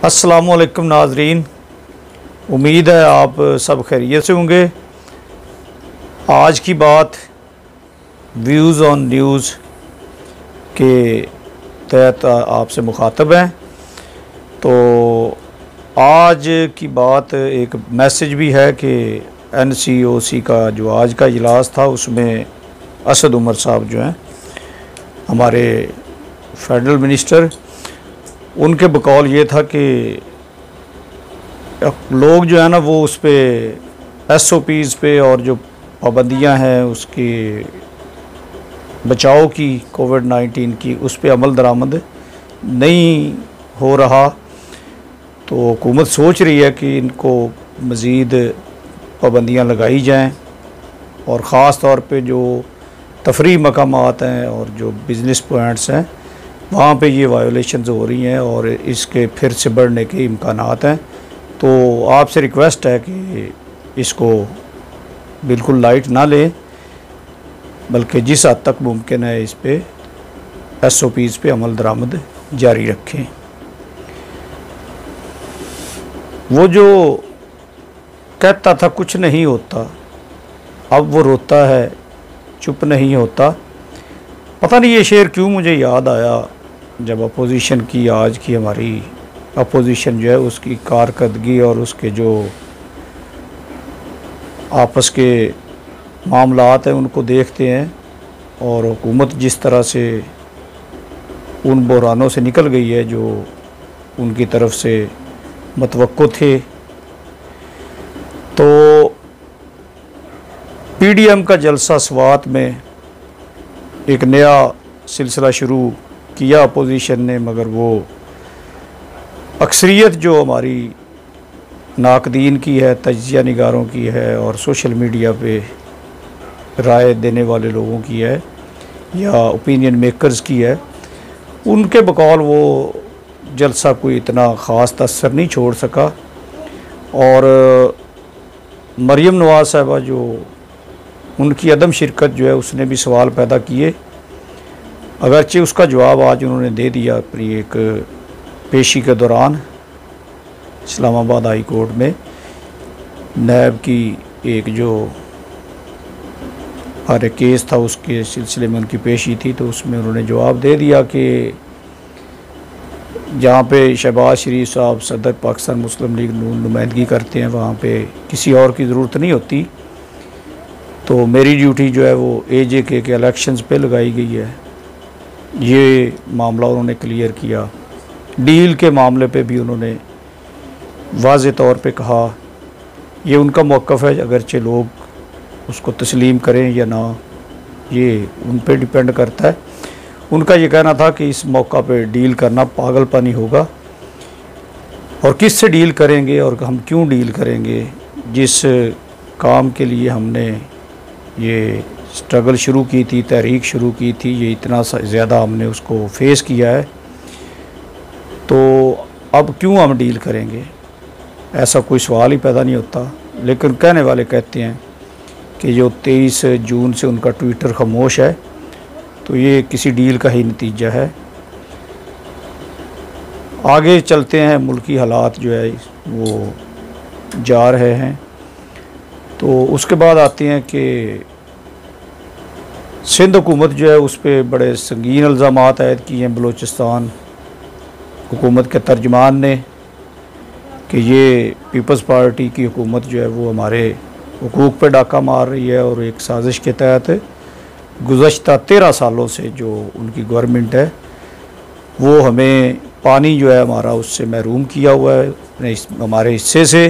अस्सलामुअलैकुम नाजरीन, उम्मीद है आप सब खैरियत से होंगे। आज की बात व्यूज़ ऑन न्यूज़ के तहत आपसे मुखातब हैं। तो आज की बात एक मैसेज भी है कि NCOC का जो आज का इजलास था उसमें असद उमर साहब जो हैं हमारे फेडरल मिनिस्टर, उनके बकौल ये था कि लोग जो है ना वो उस पर SOPs पे और जो पाबंदियां हैं उसकी बचाव की कोविड-19 की उस पर अमल दरामद नहीं हो रहा। तो हुकूमत सोच रही है कि इनको मज़ीद पाबंदियां लगाई जाएं और ख़ास तौर पे जो तफरीह मकामात हैं और जो बिज़नेस पॉइंट्स हैं वहाँ पे ये वायोलेशंस हो रही हैं और इसके फिर से बढ़ने के इम्कानात हैं। तो आपसे रिक्वेस्ट है कि इसको बिल्कुल लाइट ना लें, बल्कि जिस हद तक मुमकिन है इस पे SOPs पे अमल दरामद जारी रखें। वो जो कहता था कुछ नहीं होता, अब वो रोता है चुप नहीं होता। पता नहीं ये शेर क्यों मुझे याद आया जब अपोजिशन की आज की हमारी अपोजिशन जो है उसकी कारकर्दगी और उसके जो आपस के मामलात हैं उनको देखते हैं और हुकूमत जिस तरह से उन बहरानों से निकल गई है जो उनकी तरफ से मतवक्को थे। तो PDM का जलसा स्वात में एक नया सिलसिला शुरू किया अपोजिशन ने, मगर वो अक्सरियत जो हमारी नाकदीन की है, तज्जिया निगारों की है और सोशल मीडिया पे राय देने वाले लोगों की है या ओपिनियन मेकर्स की है, उनके बकौल वो जलसा कोई इतना ख़ास तअस्सुर नहीं छोड़ सका। और मरियम नवाज़ साहिबा जो उनकी अदम शिरकत जो है उसने भी सवाल पैदा किए, अगरचे उसका जवाब आज उन्होंने दे दिया अपनी एक पेशी के दौरान इस्लामाबाद हाई कोर्ट में। नैब की एक जो हर केस था उसके सिलसिले में उनकी पेशी थी, तो उसमें उन्होंने जवाब दे दिया कि जहाँ पे शहबाज शरीफ साहब सदर पाकिस्तान मुस्लिम लीग नून नुमाइंदगी करते हैं वहाँ पे किसी और की ज़रूरत नहीं होती, तो मेरी ड्यूटी जो है वो AJK के इलेक्शंस पे लगाई गई है। ये मामला उन्होंने क्लियर किया। डील के मामले पे भी उन्होंने वाज़े तौर पे कहा ये उनका मौक़िफ़ है, अगरचे लोग उसको तस्लीम करें या ना ये उन पे डिपेंड करता है। उनका ये कहना था कि इस मौका पे डील करना पागलपनी होगा और किस से डील करेंगे और हम क्यों डील करेंगे। जिस काम के लिए हमने ये स्ट्रगल शुरू की थी, तहरीक शुरू की थी, ये इतना ज़्यादा हमने उसको फेस किया है, तो अब क्यों हम डील करेंगे, ऐसा कोई सवाल ही पैदा नहीं होता। लेकिन कहने वाले कहते हैं कि जो 23 जून से उनका ट्विटर खामोश है, तो ये किसी डील का ही नतीजा है। आगे चलते हैं, मुल्की हालात जो है वो जा रहे हैं। तो उसके बाद आते हैं कि सिंध हुकूमत जो है उस पर बड़े संगीन इल्ज़ामात आयद किए हैं बलूचिस्तान हुकूमत के तर्जमान ने कि ये पीपल्स पार्टी की हुकूमत जो है वो हमारे हुकूक पे डाका मार रही है और एक साजिश के तहत गुज़श्ता 13 सालों से जो उनकी गवर्नमेंट है वो हमें पानी जो है हमारा उससे महरूम किया हुआ है हमारे हिस्से से।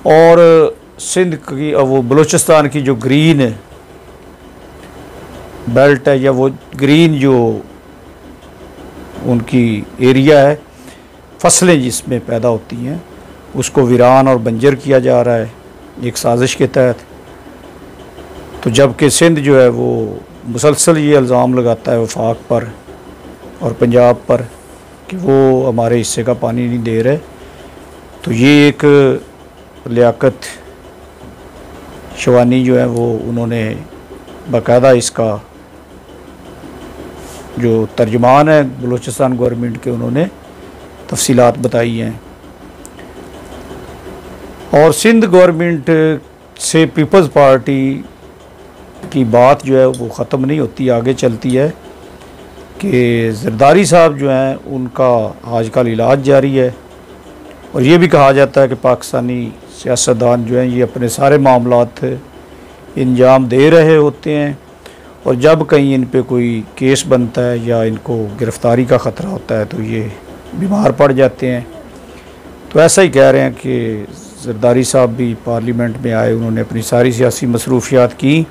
और सिंध की वो बलूचिस्तान की जो ग्रीन बेल्ट है या वो ग्रीन जो उनकी एरिया है, फसलें जिसमें पैदा होती हैं, उसको वीरान और बंजर किया जा रहा है एक साजिश के तहत। तो जबकि सिंध जो है वो मुसलसल ये इल्ज़ाम लगाता है वफाक पर और पंजाब पर कि वो हमारे हिस्से का पानी नहीं दे रहे। तो ये एक लियाकत शवानी जो है वो उन्होंने बाकायदा इसका जो तर्जुमान है बलूचिस्तान गवर्नमेंट के, उन्होंने तफसीलात बताई हैं। और सिंध गवर्नमेंट से पीपल्स पार्टी की बात जो है वो ख़त्म नहीं होती, आगे चलती है कि ज़रदारी साहब जो हैं उनका आजकल इलाज जारी है। और ये भी कहा जाता है कि पाकिस्तानी सियासतदान जो हैं ये अपने सारे मामलात इंजाम दे रहे होते हैं, और जब कहीं इन पे कोई केस बनता है या इनको गिरफ़्तारी का ख़तरा होता है तो ये बीमार पड़ जाते हैं। तो ऐसा ही कह रहे हैं कि ज़रदारी साहब भी पार्लियामेंट में आए, उन्होंने अपनी सारी सियासी मसरूफियात की,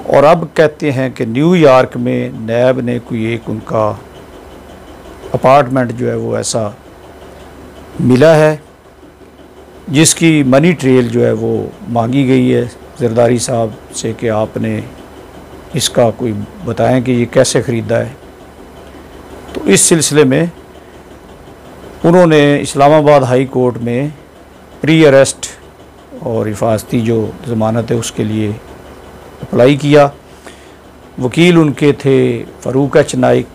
और अब कहते हैं कि न्यूयॉर्क में नैब ने कोई एक उनका अपार्टमेंट जो है वो ऐसा मिला है जिसकी मनी ट्रेल जो है वो मांगी गई है ज़रदारी साहब से कि आपने इसका कोई बताएं कि ये कैसे ख़रीदा है। तो इस सिलसिले में उन्होंने इस्लामाबाद हाई कोर्ट में प्री अरेस्ट और हिफाजती जो ज़मानत है उसके लिए अप्लाई किया। वकील उनके थे फ़ारूक एच नाइक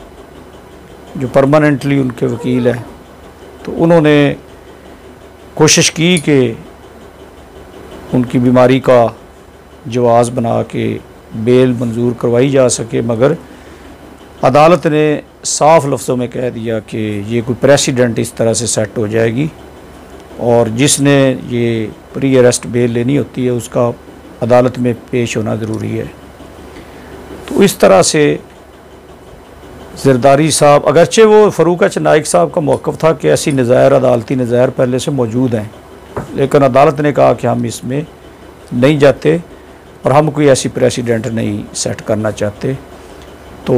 जो परमानेंटली उनके वकील हैं। तो उन्होंने कोशिश की कि उनकी बीमारी का जवाज़ बना के बेल मंजूर करवाई जा सके, मगर अदालत ने साफ़ लफ्ज़ों में कह दिया कि ये कोई प्रेसिडेंट इस तरह से सेट हो जाएगी, और जिसने ये प्री अरेस्ट बेल लेनी होती है उसका अदालत में पेश होना ज़रूरी है। तो इस तरह से ज़रदारी साहब, अगरचे वो फ़ारूक एच नाइक साहब का मौक़िफ़ था कि ऐसी नज़ायर अदालती नज़ायर पहले से मौजूद हैं, लेकिन अदालत ने कहा कि हम इसमें नहीं जाते और हम कोई ऐसी प्रेसिडेंट नहीं सेट करना चाहते। तो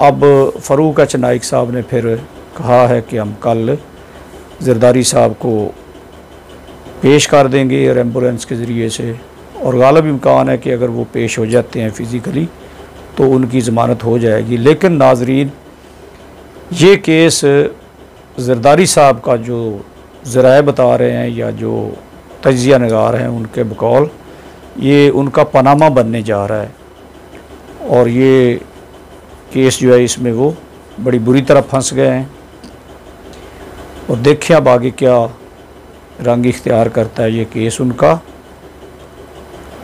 अब फ़ारूक एच नाइक साहब ने फिर कहा है कि हम कल ज़रदारी साहब को पेश कर देंगे एयर एम्बुलेंस के ज़रिए से, और गालिब इम्कान है कि अगर वो पेश हो जाते हैं फ़िज़िकली तो उनकी ज़मानत हो जाएगी। लेकिन नाज़रीन, ये केस ज़रदारी साहब का जो ज़राए बता रहे हैं या जो तज्ज़िया नगार हैं उनके बकौल ये उनका पनामा बनने जा रहा है, और ये केस जो है इसमें वो बड़ी बुरी तरह फंस गए हैं। और देखें अब आगे क्या रंग इख्तियार करता है ये केस उनका।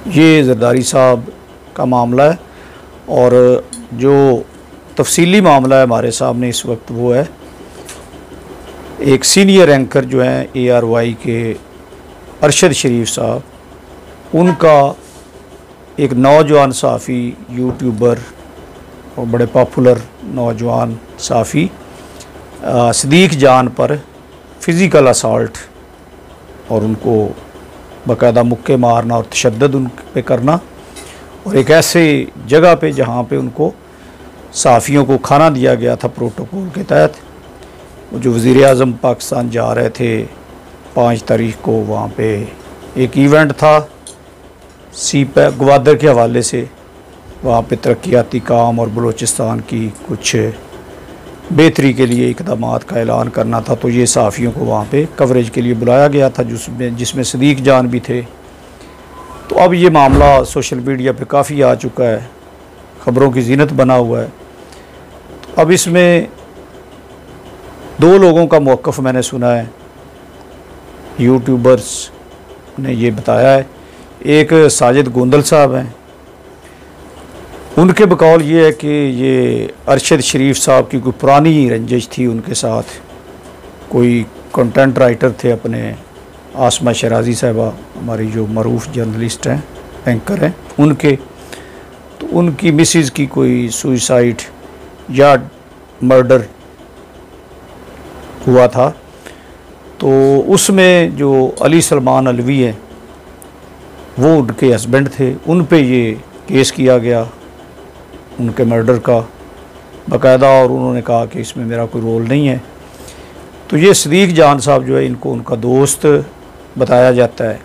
ये ज़रदारी साहब का मामला है, और जो तफसीली मामला है हमारे सामने इस वक्त वो है एक सीनियर एंकर जो हैं ARY के अरशद शरीफ साहब, उनका एक नौजवान सहाफ़ी यूट्यूबर और बड़े पॉपुलर नौजवान सहाफ़ी सदीक जान पर फ़िज़िकल असॉल्ट और उनको बाकायदा मुक्के मारना और तशद्दुद उन पे करना, और एक ऐसे जगह पे जहाँ पे उनको सहाफ़ियों को खाना दिया गया था प्रोटोकॉल के तहत। जो वज़ीर आज़म पाकिस्तान जा रहे थे 5 तारीख को, वहाँ पे एक इवेंट था CPAC गवादर के हवाले से, वहाँ पे तरक्याती काम और बलूचिस्तान की कुछ बेहतरी के लिए इक़दामात का ऐलान करना था। तो ये सहाफ़ियों को वहाँ पे कवरेज के लिए बुलाया गया था जिसमें सदीक जान भी थे। तो अब ये मामला सोशल मीडिया पे काफ़ी आ चुका है, ख़बरों की ज़ीनत बना हुआ है। तो अब इसमें 2 लोगों का मौक़िफ़ मैंने सुना है, यूट्यूबर्स ने ये बताया है। एक साजिद गोंदल साहब हैं, उनके बकौल ये है कि ये अरशद शरीफ साहब की कोई पुरानी रंजिश थी उनके साथ, कोई कंटेंट राइटर थे अपने आसमा शराजी साहबा, हमारी जो मरूफ जर्नलिस्ट हैं, एंकर हैं, उनके, तो उनकी मिसिज़ की कोई सुसाइड या मर्डर हुआ था। तो उसमें जो अली सलमान अलवी हैं वो उनके हस्बैंड थे, उन पे ये केस किया गया उनके मर्डर का बाकायदा, और उन्होंने कहा कि इसमें मेरा कोई रोल नहीं है। तो ये सदीक जान साहब जो है इनको उनका दोस्त बताया जाता है।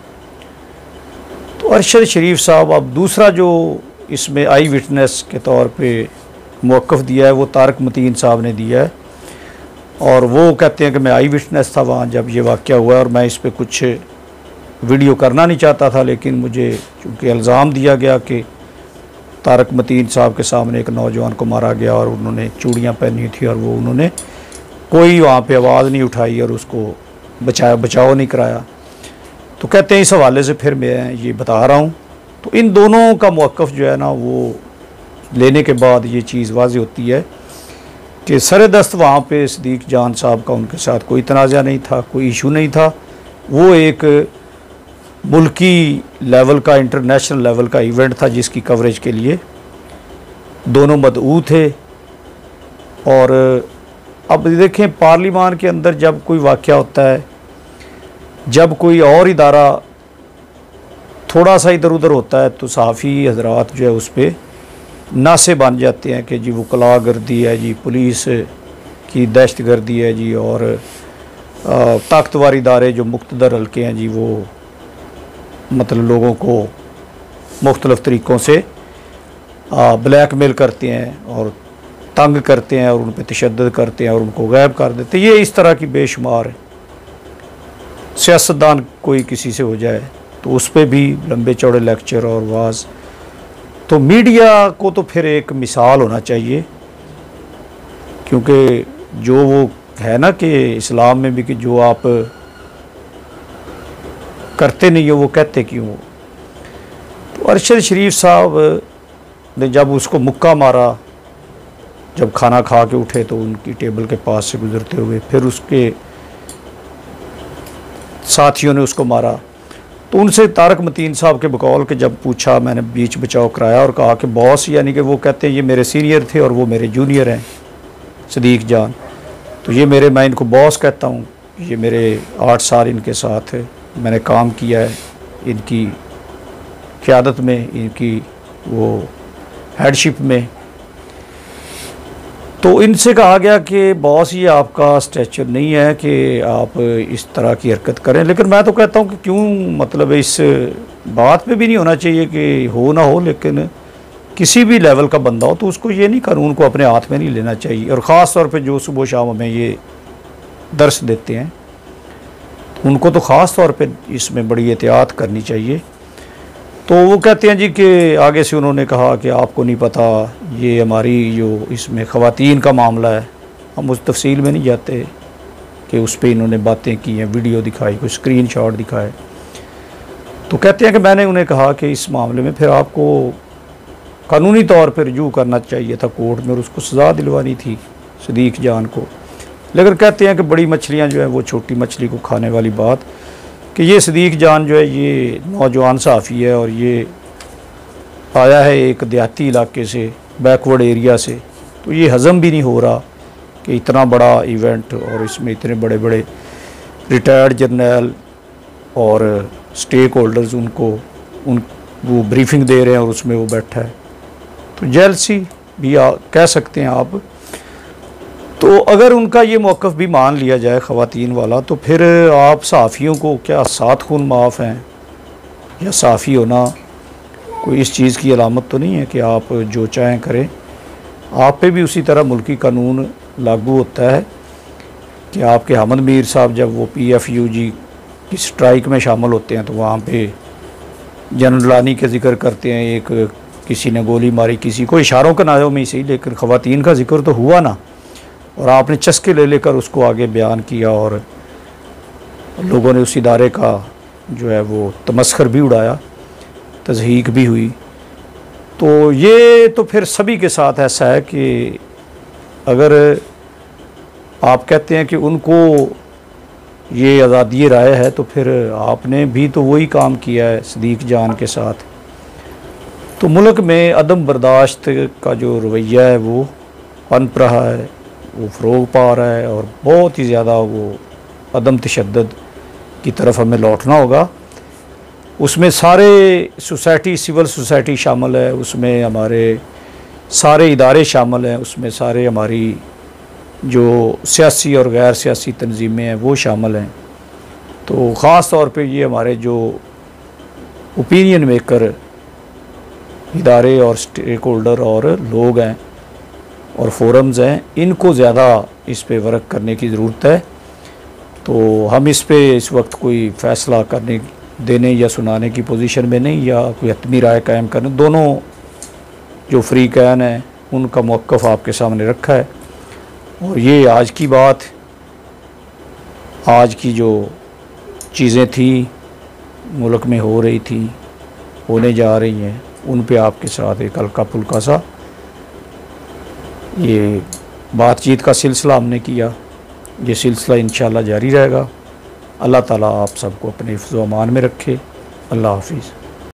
तो अरशद शरीफ साहब, अब दूसरा जो इसमें आई विटनेस के तौर पे मौक़िफ़ दिया है वो तारक मतीन साहब ने दिया है, और वो कहते हैं कि मैं आई विटनेस था वहाँ जब ये वाक़या हुआ, और मैं इस पर कुछ वीडियो करना नहीं चाहता था, लेकिन मुझे चूँकि इल्ज़ाम दिया गया कि तारक मतीन साहब के सामने एक नौजवान को मारा गया और उन्होंने चूड़ियाँ पहनी थी और वो उन्होंने कोई वहाँ पे आवाज़ नहीं उठाई और उसको बचाव नहीं कराया। तो कहते हैं इस हवाले से फिर मैं ये बता रहा हूँ। तो इन दोनों का मौक़िफ़ जो है ना वो लेने के बाद ये चीज़ वाज़ेह होती है कि सरदस्त वहाँ पे सदीक जान साहब का उनके साथ कोई तनाज़ा नहीं था, कोई इशू नहीं था। वो एक मुल्की लेवल का, इंटरनेशनल लेवल का इवेंट था जिसकी कवरेज के लिए दोनों मदऊ थे। और अब देखें, पार्लिमान के अंदर जब कोई वाक़या होता है, जब कोई और इदारा थोड़ा सा इधर उधर होता है, तो सहाफ़ी हज़रात जो है उस पर नासे बन जाते हैं कि जी वकला गर्दी है जी, पुलिस की दहशत गर्दी है जी, और ताकतवर इदारे जो मुख्तदर हल्के हैं जी वो मतलब लोगों को मुख्तलिफ़ तरीक़ों से ब्लैकमेल करते हैं और तंग करते हैं और उन पर तशद्दुद करते हैं और उनको गायब कर देते हैं। ये इस तरह की बेशुमार सियासतदान कोई किसी से हो जाए तो उस पर भी लंबे चौड़े लेक्चर और वाज। तो मीडिया को तो फिर एक मिसाल होना चाहिए, क्योंकि जो वो है ना कि इस्लाम में भी कि जो आप करते नहीं हो वो कहते क्यों हो। तो अरशद शरीफ साहब ने जब उसको मुक्का मारा, जब खाना खा के उठे तो उनकी टेबल के पास से गुजरते हुए, फिर उसके साथियों ने उसको मारा, तो उनसे तारक मतीन साहब के बकौल के जब पूछा, मैंने बीच बचाव कराया और कहा कि बॉस, यानी कि वो कहते हैं ये मेरे सीनियर थे और वो मेरे जूनियर हैं सदीक जान, तो ये मेरे, मैं इनको बॉस कहता हूँ, ये मेरे 8 साल इनके साथ मैंने काम किया है, इनकी क़यादत में, इनकी वो हेडशिप में। तो इनसे कहा गया कि बॉस ये आपका स्ट्रेचर नहीं है कि आप इस तरह की हरकत करें। लेकिन मैं तो कहता हूँ कि क्यों, मतलब इस बात पे भी नहीं होना चाहिए कि हो ना हो, लेकिन किसी भी लेवल का बंदा हो तो उसको ये नहीं, कानून को अपने हाथ में नहीं लेना चाहिए। और ख़ास तौर पे जो सुबह शाम हमें ये दर्स देते हैं उनको तो ख़ास तौर पे इसमें बड़ी एहतियात करनी चाहिए। तो वो कहते हैं जी कि आगे से उन्होंने कहा कि आपको नहीं पता, ये हमारी जो इसमें ख़वातीन का मामला है, हम उस तफसील में नहीं जाते कि उस पर इन्होंने बातें की हैं, वीडियो दिखाई, कोई स्क्रीनशॉट दिखाए। तो कहते हैं कि मैंने उन्हें कहा कि इस मामले में फिर आपको कानूनी तौर पर रुजू करना चाहिए था कोर्ट में और उसको सज़ा दिलवानी थी सदीक जान को। लेकिन कहते हैं कि बड़ी मछलियाँ जो है वो छोटी मछली को खाने वाली बात, कि ये सदीक जान जो है ये नौजवान सहाफ़ी है और ये आया है एक देहाती इलाके से, बैकवर्ड एरिया से, तो ये हज़म भी नहीं हो रहा कि इतना बड़ा इवेंट और इसमें इतने बड़े बड़े रिटायर्ड जर्नल और स्टेक होल्डर्स उनको वो ब्रीफिंग दे रहे हैं और उसमें वो बैठा है। तो जेलसी भी कह सकते हैं आप। तो अगर उनका ये मौक़िफ़ भी मान लिया जाए ख़वातीन वाला, तो फिर आप सहाफ़ियों को क्या 7 खून माफ़ हैं, या सहाफ़ी होना कोई इस चीज़ की अलामत तो नहीं है कि आप जो चाहें करें। आप पे भी उसी तरह मुल्की कानून लागू होता है कि आपके हमद मीर साहब जब वो PFUG की स्ट्राइक में शामिल होते हैं तो वहाँ पे जनरलानी के ज़िक्र करते हैं, एक किसी ने गोली मारी किसी को, इशारों का नाज़ों में ही सही, लेकिन ख़वातीन का जिक्र तो हुआ ना, और आपने चस्के ले लेकर उसको आगे बयान किया और लोगों ने उस इदारे का जो है वो तमस्खर भी उड़ाया, तज़हीक भी हुई। तो ये तो फिर सभी के साथ ऐसा है कि अगर आप कहते हैं कि उनको ये आज़ादी राय है तो फिर आपने भी तो वही काम किया है सदीक जान के साथ। तो मुल्क में अदम बर्दाश्त का जो रवैया है वो पनप रहा है, वो फ़रोग पा रहा है और बहुत ही ज़्यादा वो अदम तशद्दुद की तरफ हमें लौटना होगा। उसमें सारे सोसाइटी, सिविल सोसाइटी शामिल है, उसमें हमारे सारे इदारे शामिल हैं, उसमें सारे हमारी जो सियासी और गैर सियासी तंजीमें हैं वो शामिल हैं। तो ख़ास तौर पे ये हमारे जो ओपिनियन मेकर इदारे और स्टेक होल्डर और लोग हैं और फोरम्स हैं, इनको ज़्यादा इस पे वर्क करने की ज़रूरत है। तो हम इस पे इस वक्त कोई फ़ैसला करने, देने या सुनाने की पोजीशन में नहीं, या कोई हतमी राय कायम करने। दोनों जो फ़रीक़ैन हैं उनका मौक़िफ़ आपके सामने रखा है, और ये आज की बात आज की जो चीज़ें थी मुल्क में हो रही थी, होने जा रही हैं, उन पे आपके साथ एक हल्का फुल्का सा ये बातचीत का सिलसिला हमने किया। ये सिलसिला इंशाअल्लाह जारी रहेगा। अल्लाह ताला आप सबको अपने हिफ्ज़ व अमान में रखे। अल्लाह हाफिज़।